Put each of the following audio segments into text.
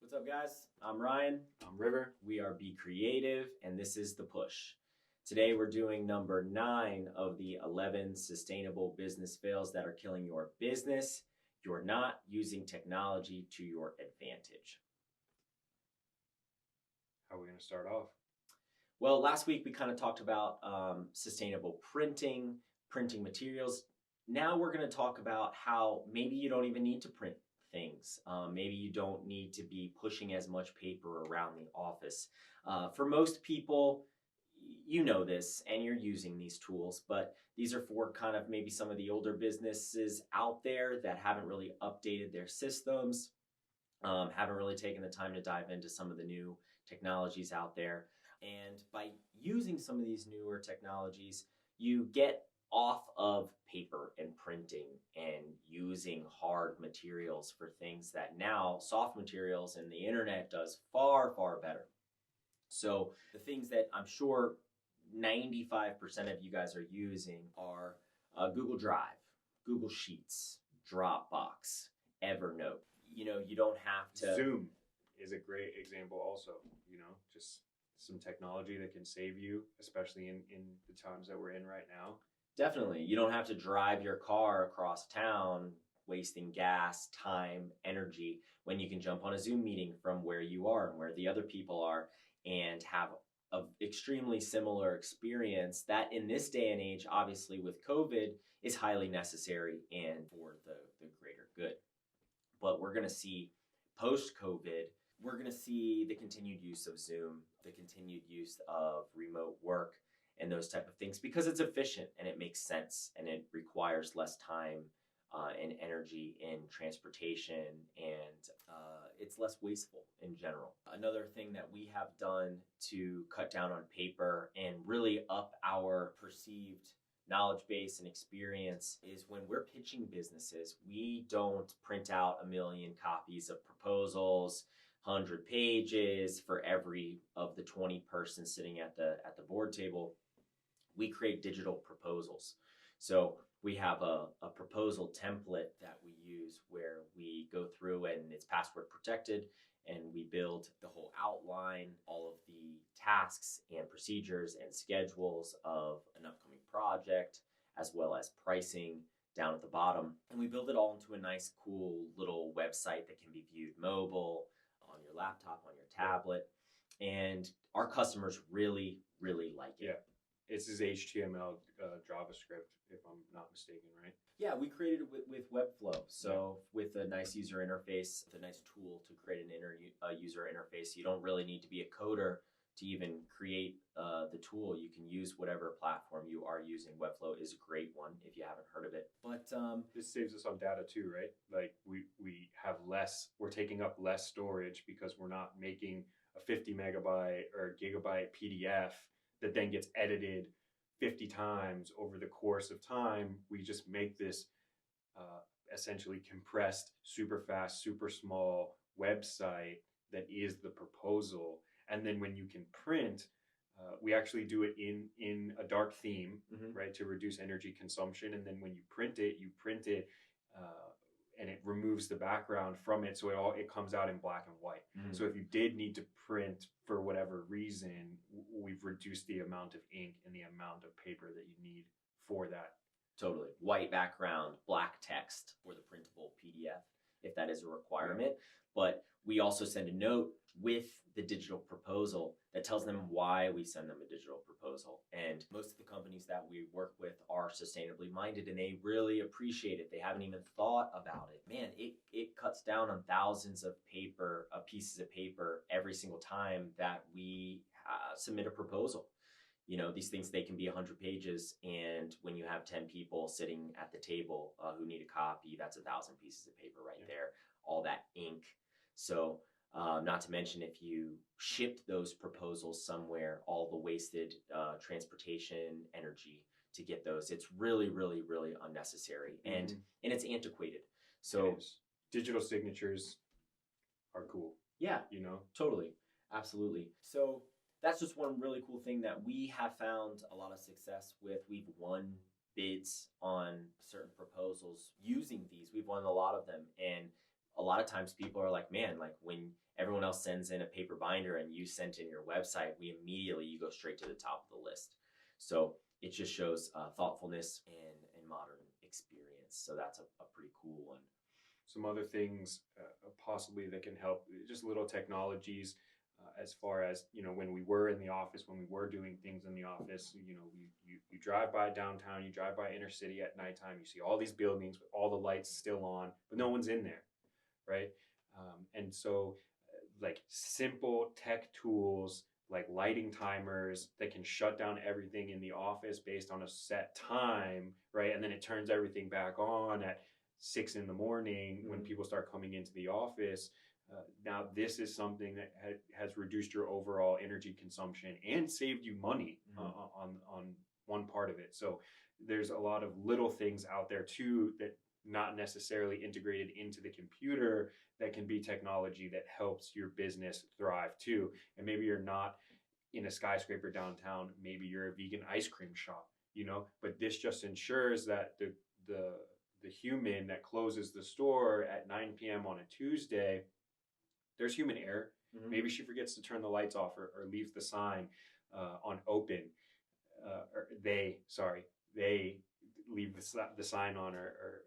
What's up, guys? I'm Ryan. I'm River. We are b.creativ, and this is The Push. Today, we're doing number 9 of the 11 sustainable business fails that are killing your business. You're not using technology to your advantage. How are we going to start off? Well, last week we kind of talked about sustainable printing materials. Now we're going to talk about how maybe you don't even need to print things. Maybe you don't need to be pushing as much paper around the office. For most people, you know this and you're using these tools, but these are for kind of maybe some of the older businesses out there that haven't really updated their systems, haven't really taken the time to dive into some of the new technologies out there. And by using some of these newer technologies, you get off of paper and printing and using hard materials for things that now soft materials and the internet does far, far better. So the things that I'm sure 95% of you guys are using are Google Drive, Google Sheets, Dropbox, Evernote. You know, you don't have to... Zoom is a great example also, just some technology that can save you, especially in the times that we're in right now. Definitely. You don't have to drive your car across town, wasting gas, time, energy, when you can jump on a Zoom meeting from where you are and where the other people are and have an extremely similar experience that in this day and age, obviously with COVID, is highly necessary and for the greater good. But we're going to see post-COVID, we're going to see the continued use of Zoom, the continued use of remote work, and those type of things because it's efficient and it makes sense and it requires less time and energy in transportation and it's less wasteful in general. Another thing that we have done to cut down on paper and really up our perceived knowledge base and experience is when we're pitching businesses, we don't print out 1 million copies of proposals, 100 pages for every of the 20 persons sitting at the board table. We create digital proposals. So we have a proposal template that we use where we go through and it's password protected and we build the whole outline, all of the tasks and procedures and schedules of an upcoming project, as well as pricing down at the bottom. And we build it all into a nice, cool little website that can be viewed mobile, on your laptop, on your tablet. And our customers really, really like it. Yeah. This is HTML, JavaScript, if I'm not mistaken, right? Yeah, we created it with Webflow. So with a nice user interface, with a nice tool to create an user interface, you don't really need to be a coder to even create the tool. You can use whatever platform you are using. Webflow is a great one if you haven't heard of it. But this saves us on data too, right? Like we have less, we're taking up less storage because we're not making a 50 megabyte or gigabyte PDF that then gets edited 50 times over the course of time. We just make this essentially compressed, super fast, super small website that is the proposal. And then when you can print, we actually do it in a dark theme, right, to reduce energy consumption. And then when you print it and it removes the background from it, so it comes out in black and white. So if you did need to print for whatever reason, we've reduced the amount of ink and the amount of paper that you need for that. Totally. White background, black text for the printable PDF, if that is a requirement. But we also send a note with the digital proposal that tells them why we send them a digital proposal. And most of the companies that we work with are sustainably minded and they really appreciate it. They haven't even thought about it. Man, it cuts down on thousands of pieces of paper every single time that we submit a proposal. You know, these things, they can be 100 pages. And when you have 10 people sitting at the table who need a copy, that's 1,000 pieces of paper right there, all that ink. So not to mention if you shipped those proposals somewhere, all the wasted transportation energy to get those, it's really, really, really unnecessary and it's antiquated. So digital signatures are cool. Yeah, totally. Absolutely. So that's just one really cool thing that we have found a lot of success with. We've won bids on certain proposals using these. We've won a lot of them. And a lot of times people are like, man, like when everyone else sends in a paper binder and you sent in your website, you go straight to the top of the list. So it just shows thoughtfulness and modern experience. So that's a pretty cool one. Some other things possibly that can help, just little technologies, as far as, when we were in the office, when we were doing things in the office, you drive by downtown, you drive by inner city at nighttime, you see all these buildings with all the lights still on, but no one's in there, right? And so like simple tech tools like lighting timers that can shut down everything in the office based on a set time, right? And then it turns everything back on at 6 in the morning when people start coming into the office. Now, this is something that has reduced your overall energy consumption and saved you money on one part of it. So there's a lot of little things out there too that not necessarily integrated into the computer that can be technology that helps your business thrive too. And maybe you're not in a skyscraper downtown, maybe you're a vegan ice cream shop, but this just ensures that the human that closes the store at 9 p.m. on a Tuesday, there's human error. Maybe she forgets to turn the lights off or leaves the sign on open. Or they leave the sign on or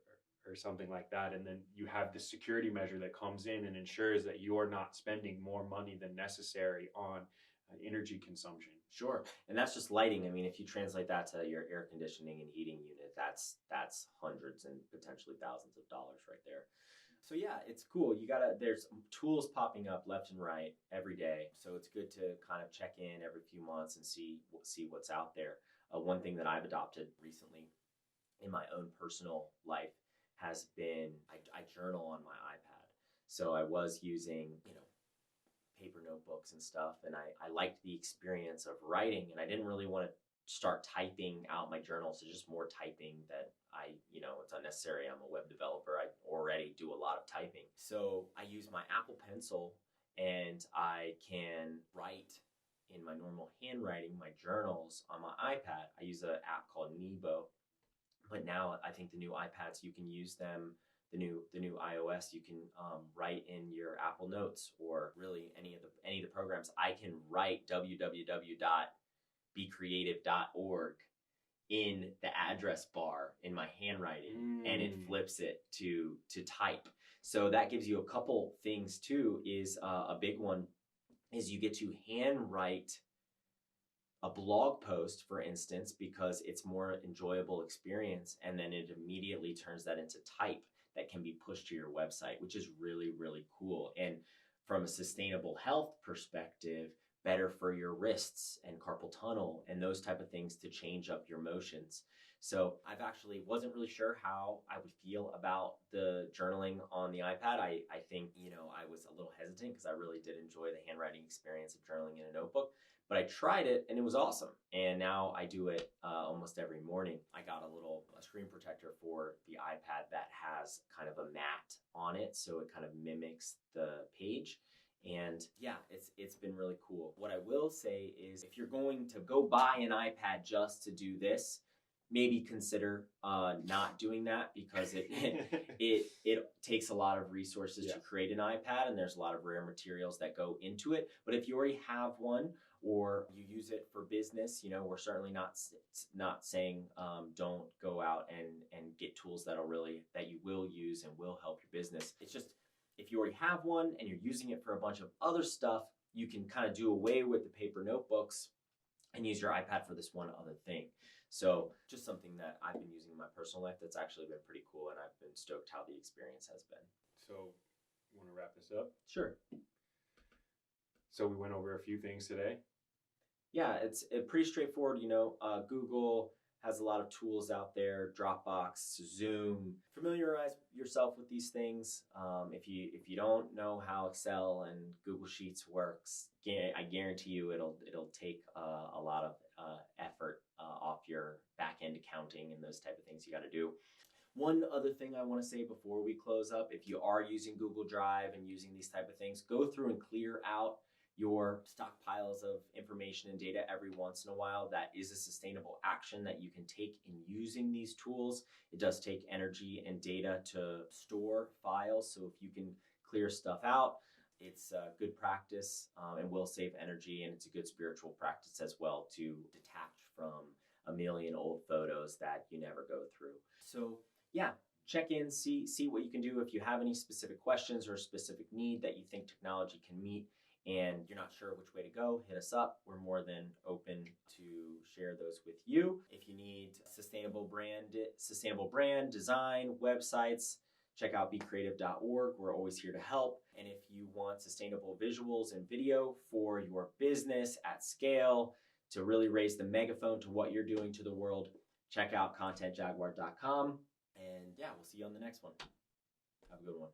something like that. And then you have the security measure that comes in and ensures that you're not spending more money than necessary on energy consumption. Sure. And that's just lighting. I mean, if you translate that to your air conditioning and heating unit, that's hundreds and potentially thousands of dollars right there. So yeah, it's cool. There's tools popping up left and right every day. So it's good to kind of check in every few months and see what's out there. One thing that I've adopted recently in my own personal life has been I journal on my iPad. So I was using, paper notebooks and stuff, and I liked the experience of writing, and I didn't really want to start typing out my journals. So just more typing that it's unnecessary. I'm a web developer. I already do a lot of typing. So I use my Apple Pencil, and I can write in my normal handwriting, my journals on my iPad. I use an app called Nebo. But now I think the new iPads, you can use them. The new iOS, you can write in your Apple Notes or really any of the programs. I can write www.b.creativ.org in the address bar in my handwriting, and it flips it to type. So that gives you a couple things too. Is a big one is you get to handwrite a blog post, for instance, because it's more enjoyable experience, and then it immediately turns that into type that can be pushed to your website, which is really, really cool. And from a sustainable health perspective, better for your wrists and carpal tunnel and those type of things to change up your motions. So I've actually wasn't really sure how I would feel about the journaling on the iPad. I think, I was a little hesitant because I really did enjoy the handwriting experience of journaling in a notebook. But I tried it and it was awesome. And now I do it almost every morning. I got a screen protector for the iPad that has kind of a mat on it. So it kind of mimics the page. And yeah, it's been really cool. What I will say is if you're going to go buy an iPad just to do this, maybe consider not doing that, because it takes a lot of resources to create an iPad, and there's a lot of rare materials that go into it. But if you already have one, or you use it for business, we're certainly not saying don't go out and get tools that you will use and will help your business. It's just, if you already have one and you're using it for a bunch of other stuff, you can kind of do away with the paper notebooks and use your iPad for this one other thing. So just something that I've been using in my personal life that's actually been pretty cool, and I've been stoked how the experience has been. So, want to wrap this up? Sure. So we went over a few things today. Yeah, it's pretty straightforward. Google has a lot of tools out there, Dropbox, Zoom. Familiarize yourself with these things. If you don't know how Excel and Google Sheets works, I guarantee you it'll take a lot of effort off your back-end accounting and those type of things you got to do. One other thing I want to say before we close up, if you are using Google Drive and using these type of things, go through and clear out your stockpiles of information and data every once in a while. That is a sustainable action that you can take in using these tools. It does take energy and data to store files. So if you can clear stuff out, it's a good practice and will save energy. And it's a good spiritual practice as well to detach from a million old photos that you never go through. So yeah, check in, see what you can do. If you have any specific questions or specific need that you think technology can meet and you're not sure which way to go, hit us up. We're more than open to share those with you. If you need sustainable brand design, websites, check out b.creativ.org. We're always here to help. And if you want sustainable visuals and video for your business at scale to really raise the megaphone to what you're doing to the world, check out contentjaguar.com. And yeah, we'll see you on the next one. Have a good one.